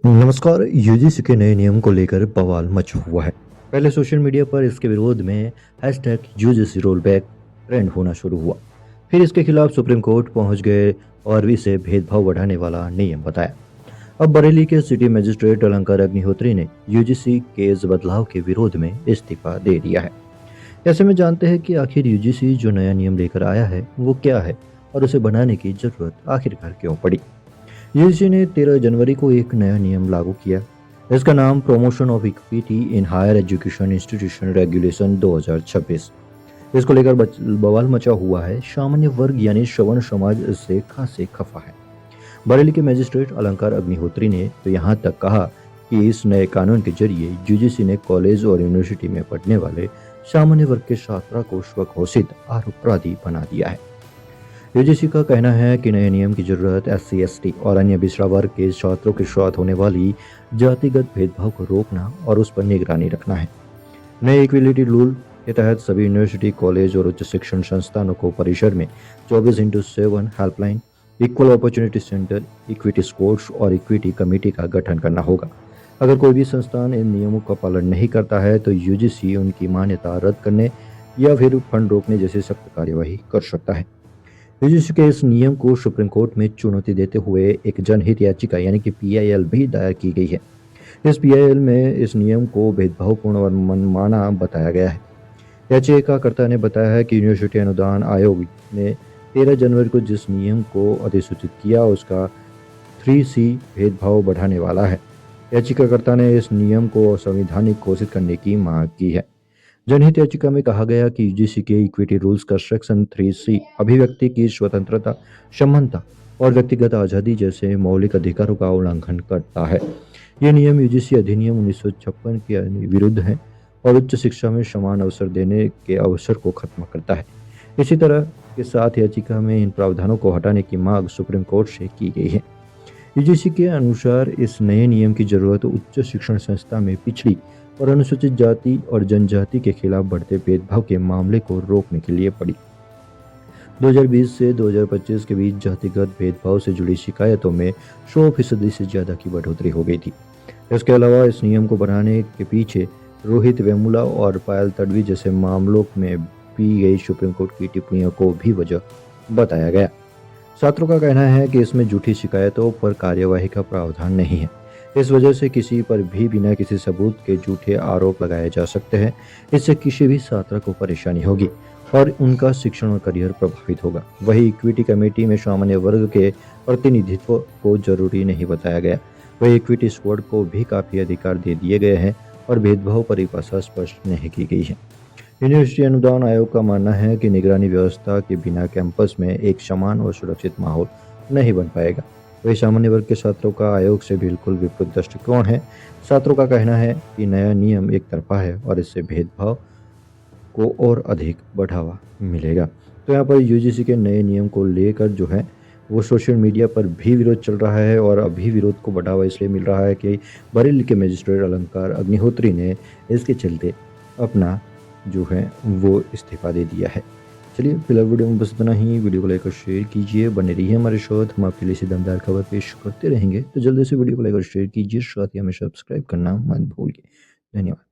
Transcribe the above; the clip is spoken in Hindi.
नमस्कार। यूजीसी के नए नियम को लेकर बवाल मच हुआ है। पहले सोशल मीडिया पर इसके विरोध में hashtag UGC roll back trend होना शुरू हुआ। फिर इसके खिलाफ सुप्रीम कोर्ट पहुंच गए और इसे भेदभाव बढ़ाने वाला नियम बताया। अब बरेली के सिटी मजिस्ट्रेट अलंकार अग्निहोत्री ने यूजीसी के इस बदलाव के विरोध में इस्तीफा दे दिया है। ऐसे में जानते हैं कि आखिर यूजीसी जो नया नियम लेकर आया है वो क्या है और उसे बनाने की जरूरत आखिरकार क्यों पड़ी। यूजीसी ने 13 जनवरी को एक नया नियम लागू किया। इसका नाम promotion of equity in higher education institution regulation 2026। इसको लेकर बवाल मचा हुआ है। सामान्य वर्ग यानी श्रवण समाज इससे खासे खफा है। बरेली के मजिस्ट्रेट अलंकार अग्निहोत्री ने तो यहाँ तक कहा कि इस नए कानून के जरिए यूजीसी ने कॉलेज और यूनिवर्सिटी में पढ़ने वाले सामान्य वर्ग के छात्रों को स्वघोषित अपराधी बना दिया है। यूजीसी का कहना है कि नए नियम की जरूरत एससी, एसटी और अन्य पिछड़ा वर्ग के छात्रों के साथ होने वाली जातिगत भेदभाव को रोकना और उस पर निगरानी रखना है। नए इक्विलिटी रूल के तहत सभी यूनिवर्सिटी, कॉलेज और उच्च शिक्षण संस्थानों को परिसर में 24/7 helpline, equal opportunity centre, equity scores और इक्विटी कमेटी का गठन करना होगा। अगर कोई भी संस्थान इन नियमों का पालन नहीं करता है तो यूजीसी उनकी मान्यता रद्द करने या फिर फंड रोकने जैसी सख्त कार्यवाही कर सकता है। यूजीसी के इस नियम को सुप्रीम कोर्ट में चुनौती देते हुए एक जनहित याचिका यानी कि पीआईएल भी दायर की गई है। इस पीआईएल में इस नियम को भेदभावपूर्ण और मनमाना बताया गया है। याचिकाकर्ता ने बताया है कि यूनिवर्सिटी अनुदान आयोग ने 13 जनवरी को जिस नियम को अधिसूचित किया उसका 3C भेदभाव बढ़ाने वाला है। याचिकाकर्ता ने इस नियम को असंवैधानिक घोषित करने की मांग की है। जनहित याचिका में कहा गया कि यूजीसी के इक्विटी रूल्स का सेक्शन 3C अभिव्यक्ति की स्वतंत्रता, समानता और व्यक्तिगत आज़ादी जैसे मौलिक अधिकारों का उल्लंघन करता है। ये नियम यूजीसी अधिनियम 1956 के विरुद्ध है और उच्च शिक्षा में समान अवसर देने के अवसर को खत्म करता है। इसी तरह के साथ याचिका में इन प्रावधानों को हटाने की मांग सुप्रीम कोर्ट से की गई है। यूजीसी के अनुसार इस नए नियम की जरूरत उच्च शिक्षण संस्था में पिछड़ी और अनुसूचित जाति और जनजाति के खिलाफ बढ़ते भेदभाव के मामले को रोकने के लिए पड़ी। 2020 से 2025 के बीच जातिगत भेदभाव से जुड़ी शिकायतों में 100% से ज़्यादा की बढ़ोतरी हो गई थी। इसके अलावा इस नियम को बनाने के पीछे रोहित वेमुला और पायल तडवी जैसे मामलों में की गई सुप्रीम कोर्ट की टिप्पणियों को भी वजह बताया गया। छात्रों का कहना है कि इसमें झूठी शिकायतों पर कार्यवाही का प्रावधान नहीं है। इस वजह से किसी पर भी बिना किसी सबूत के झूठे आरोप लगाए जा सकते हैं। इससे किसी भी छात्र को परेशानी होगी और उनका शिक्षण और करियर प्रभावित होगा। वही इक्विटी कमेटी में सामान्य वर्ग के प्रतिनिधित्व को जरूरी नहीं बताया गया। वही इक्विटी स्क्वाड को भी काफ़ी अधिकार दे दिए गए हैं और भेदभाव परिभाषा स्पष्ट नहीं की गई है। यूनिवर्सिटी अनुदान आयोग का मानना है कि निगरानी व्यवस्था के बिना कैंपस में एक समान और सुरक्षित माहौल नहीं बन पाएगा। वही सामान्य वर्ग के छात्रों का आयोग से बिल्कुल विपरीत दृष्टिकोण है। छात्रों का कहना है कि नया नियम एक तरफा है और इससे भेदभाव को और अधिक बढ़ावा मिलेगा। तो यहाँ पर यूजीसी के नए नियम को लेकर जो है वो सोशल मीडिया पर भी विरोध चल रहा है और अभी विरोध को बढ़ावा इसलिए मिल रहा है कि बरेली के मजिस्ट्रेट अलंकार अग्निहोत्री ने इसके चलते अपना जो है वो इस्तीफा दे दिया है। चलिए फिलहाल वीडियो में बस इतना ही। वीडियो को लाइक और शेयर कीजिए, बने रहिए हमारे साथ। हम आपके लिए इसी दमदार खबर पेश करते रहेंगे। तो जल्दी से वीडियो को लाइक और शेयर कीजिए, साथ ही हमें सब्सक्राइब करना मत भूलिए। धन्यवाद।